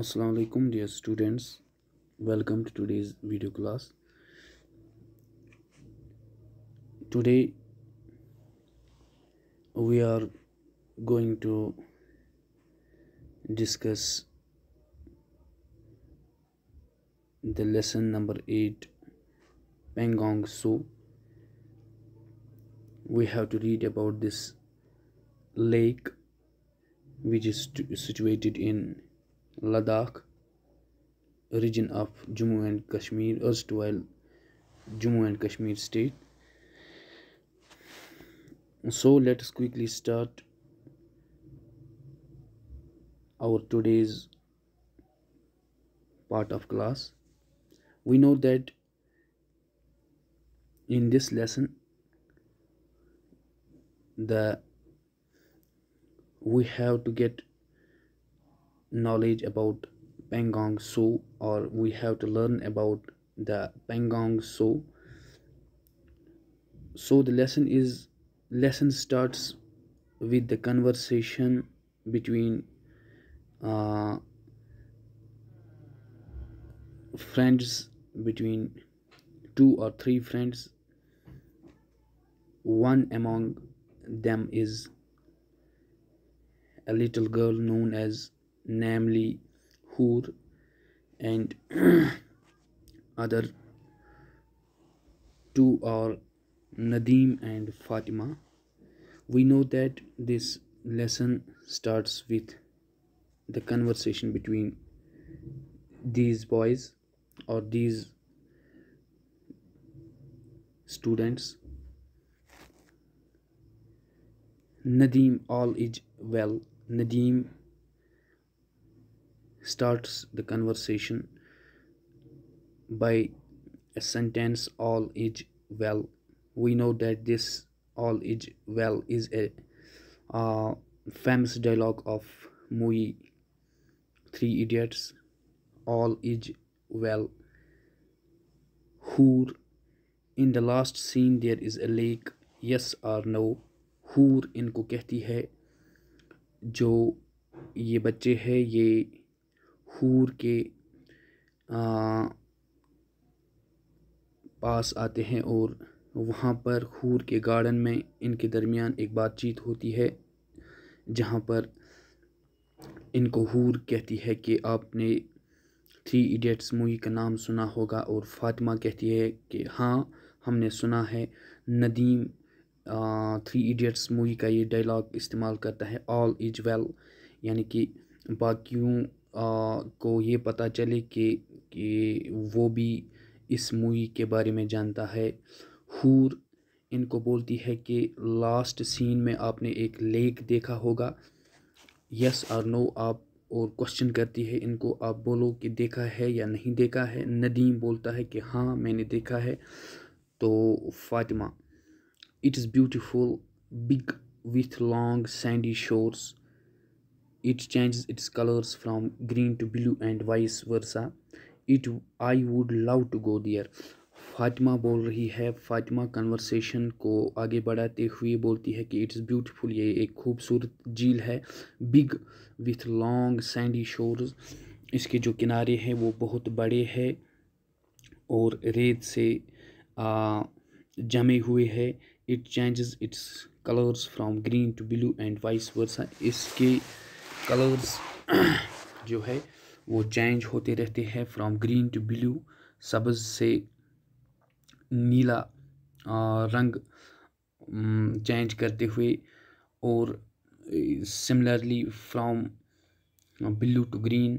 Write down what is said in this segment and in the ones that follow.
Assalamu alaikum dear students, welcome to today's video class. Today we are going to discuss the lesson number 8, Pangong Tso. We have to read about this lake which is situated in Ladakh region of Jammu and Kashmir, erstwhile Jammu and Kashmir state. So let us quickly start our today's part of class. We know that in this lesson we have to get knowledge about Pangong Tso, or we have to learn about the Pangong Tso. So the lesson starts with the conversation between friends, between two or three friends. One among them is a little girl known as namely Hur, and other two are Nadeem and Fatima. We know that this lesson starts with the conversation between these boys or these students. Nadeem, all is well. Nadeem starts the conversation by a sentence, all is well. We know that this all is well is a famous dialogue of movie Three Idiots. All is well. Hur, in the last scene there is a lake, yes or no. हूर इनको कहती है, जो ये बच्चे हैं ये हूर के पास आते हैं और वहाँ पर हूर के गार्डन में इनके दरमियान एक बातचीत होती है, जहाँ पर इनको हूर कहती है कि आपने थ्री इडियट्स मूवी का नाम सुना होगा, और फातिमा कहती है कि हाँ हमने सुना है। नदीम थ्री इडियट्स मूवी का ये डायलॉग इस्तेमाल करता है, ऑल इज वेल, यानी कि बाकियों को ये पता चले कि वो भी इस मूवी के बारे में जानता है। हूर इनको बोलती है कि लास्ट सीन में आपने एक लेक देखा होगा, यस और नो आप, और क्वेश्चन करती है इनको, आप बोलो कि देखा है या नहीं देखा है। नदीम बोलता है कि हाँ मैंने देखा है। तो Fatima, it is beautiful, big with long sandy shores. It changes its colors from green to blue and vice versa. I would love to go there. Fatima बोल रही है, फातिमा कन्वर्सेशन को आगे बढ़ाते हुए बोलती है कि इट्स ब्यूटीफुल, ये एक खूबसूरत झील है। Big with long Sandy shores, इसके जो किनारे हैं वो बहुत बड़े हैं और रेत से जमे हुए हैं। It changes its colours from green to blue and vice versa, इसके कलर्स जो है वो चेंज होते रहते हैं फ्रॉम ग्रीन टू ब्लू, सब्ज़ से नीला रंग चेंज करते हुए, और similarly from blue to green.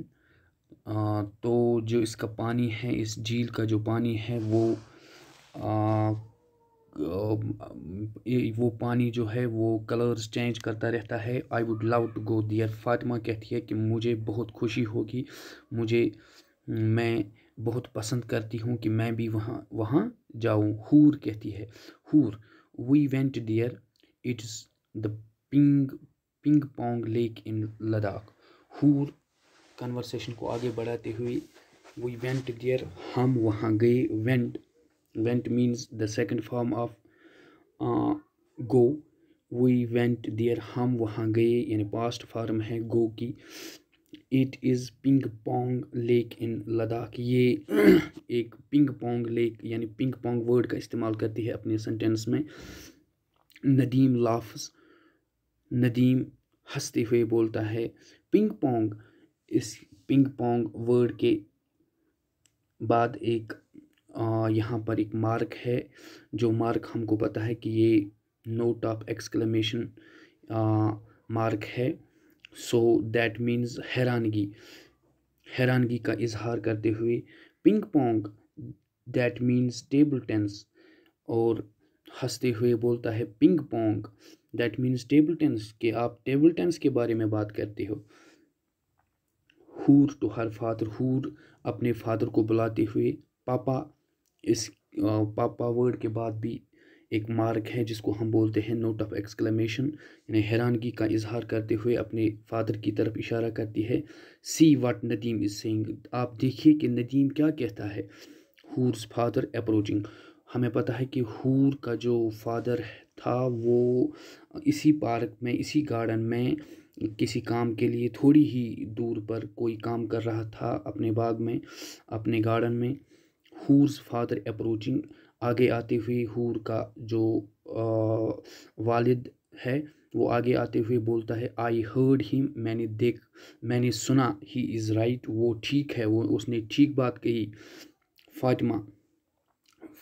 तो जो इसका पानी है, इस झील का जो पानी है वो पानी जो है वो कलर्स चेंज करता रहता है। I would love to go there, Fatima कहती है कि मुझे बहुत खुशी होगी, मैं बहुत पसंद करती हूँ कि मैं भी वहाँ जाऊँ। हूर कहती है, Hoor we went there, it's the ping pong lake in Ladakh. Hoor conversation को आगे बढ़ाते हुए, वी वेंट देयर, हम वहाँ गए। Went means the second form of go. We went there, हम वहाँ गए, यानी पास्ट फॉर्म है गो की। It is ping pong lake in Ladakh. ये एक पिंग पोंग लेक यानी पिंग पोंग वर्ड का इस्तेमाल करती है अपने सेंटेंस में। नदीम लाफ्स, नदीम हंसते हुए बोलता है। पिंग पोंग, इस पिंग पोंग वर्ड के बाद एक यहाँ पर एक मार्क है, जो मार्क हमको पता है कि ये नोट ऑफ एक्सक्लेमेशन मार्क है। सो दैट मीन्स हैरानगी, हैरानगी का इजहार करते हुए। Ping pong, that means table tennis, और हंसते हुए बोलता है ping pong, that means table tennis, कि आप टेबल टेनिस के बारे में बात करते हो। हूर टू हर फादर, हूर अपने फादर को बुलाते हुए। पापा, इस पापा वर्ड के बाद भी एक मार्क है जिसको हम बोलते हैं नोट ऑफ एक्सक्लेमेशन, यानी हैरानगी का इजहार करते हुए अपने फादर की तरफ इशारा करती है। See what Nadeem is saying, आप देखिए कि नदीम क्या कहता है। हूर्स फादर अप्रोचिंग, हमें पता है कि हूर का जो फादर था वो इसी पार्क में, इसी गार्डन में किसी काम के लिए थोड़ी ही दूर पर कोई काम कर रहा था अपने बाग में, अपने गार्डन में। हूर्स फादर अप्रोचिंग, आगे आते हुए हूर का जो वालिद है वो आगे आते हुए बोलता है आई हर्ड हिम, मैंने सुना, ही इज़ राइट, वो ठीक है, वो उसने ठीक बात कही। फातिमा,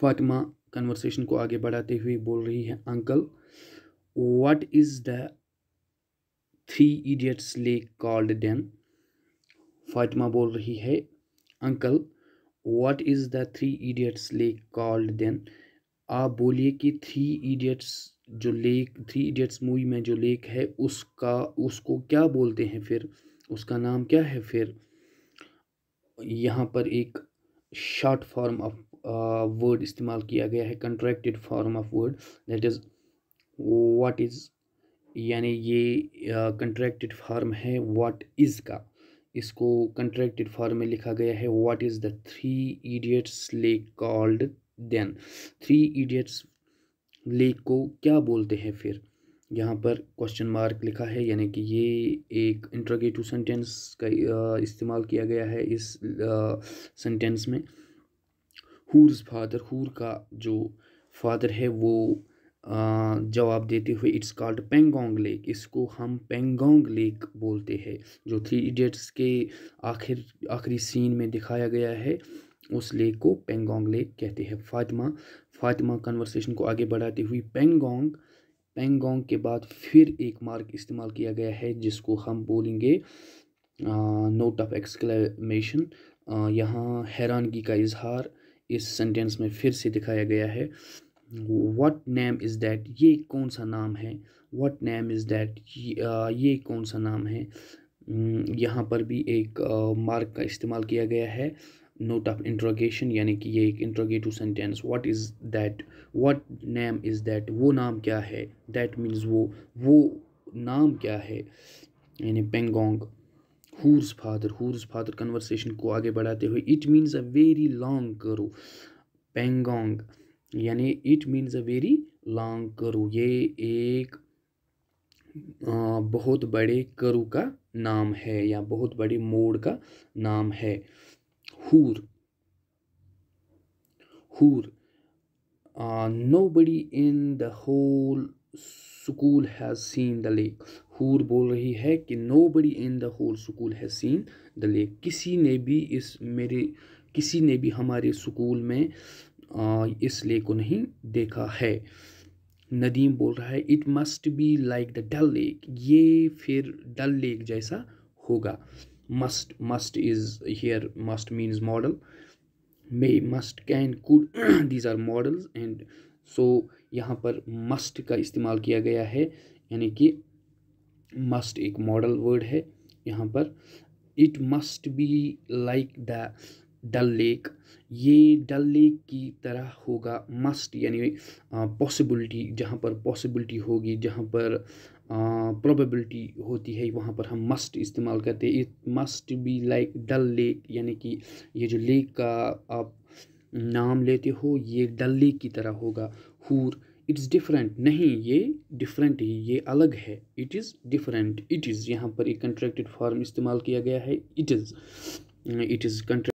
फातिमा कन्वर्सेशन को आगे बढ़ाते हुए बोल रही है uncle, what is the Three Idiots lake called then. Fatima बोल रही है uncle, what is the Three Idiots lake called then, आप बोलिए कि थ्री इडियट्स जो लेक, थ्री इडियट्स मूवी में जो लेक है उसका, उसको क्या बोलते हैं फिर, उसका नाम क्या है फिर। यहाँ पर एक शॉर्ट फॉर्म ऑफ वर्ड इस्तेमाल किया गया है, contracted form of word, that is what is, यानी ये कंट्रैक्टेड फॉर्म है व्हाट इज़ का, इसको कंट्रैक्टेड फॉर्म में लिखा गया है what is the Three Idiots lake called then, Three Idiots lake को क्या बोलते हैं फिर। यहाँ पर क्वेश्चन मार्क लिखा है, यानी कि ये एक इंट्रोगेटिव सेंटेंस का इस्तेमाल किया गया है इस सेंटेंस में। हूर्स फादर, हूर का जो फादर है वो जवाब देते हुए इट्स कॉल्ड पेंगोंग लेक, इसको हम पेंगोंग लेक बोलते हैं, जो थ्री इडियट्स के आखिरी सीन में दिखाया गया है उस लेक को पेंगोंग लेक कहते हैं। फातिमा, फातिमा कन्वर्सेशन को आगे बढ़ाते हुए पेंगोंग, पेंगोंग के बाद फिर एक मार्क इस्तेमाल किया गया है जिसको हम बोलेंगे नोट ऑफ एक्सक्लेमेशन। यहाँ हैरानगी का इजहार इस सेंटेंस में फिर से दिखाया गया है। व्हाट नेम इज़ दैट, ये कौन सा नाम है। व्हाट नेम इज़ दैट, ये कौन सा नाम है। यहाँ पर भी एक मार्क का इस्तेमाल किया गया है, नोट ऑफ इंट्रोगेशन, यानी कि ये एक interrogative sentence. What is that, what name is that, वो नाम क्या है। दैट मीन्स वो नाम क्या है, यानी पेंगोंग। हूर्स फादर, हूर्स फादर कन्वर्सेशन को आगे बढ़ाते हुए it means a very long करो। पेंगोंग, यानी it means a very long करो, ये एक बहुत बड़े करू का नाम है या बहुत बड़े मोड़ का नाम है। हूर, हूर, nobody in the whole school has seen the lake। हूर बोल रही है कि nobody in the whole school has seen the lake, किसी ने भी हमारे स्कूल में इस लेक को नहीं देखा है। नदीम बोल रहा है it must be like the Dal lake, ये फिर डल लेक जैसा होगा। Must, must is here, must means modal, may, must, can, could these are models and so यहाँ पर must का इस्तेमाल किया गया है, यानी कि must एक मॉडल वर्ड है यहाँ पर। it must be like the Dal lake, ये डल लेक की तरह होगा। मस्ट यानी पॉसिबिलिटी, जहाँ पर पॉसिबिलिटी होगी, जहाँ पर प्रोबेबिलिटी होती है, वहाँ पर हम मस्ट इस्तेमाल करते हैं। It must be like Dal lake, यानी कि ये जो लेक का आप नाम लेते हो ये डल लेक की तरह होगा। हूर, इट्स डिफरेंट, नहीं ये डिफरेंट ही, ये अलग है, it is different, it is यहाँ पर एक कंट्रैक्टेड फॉर्म इस्तेमाल किया गया है, इट इज़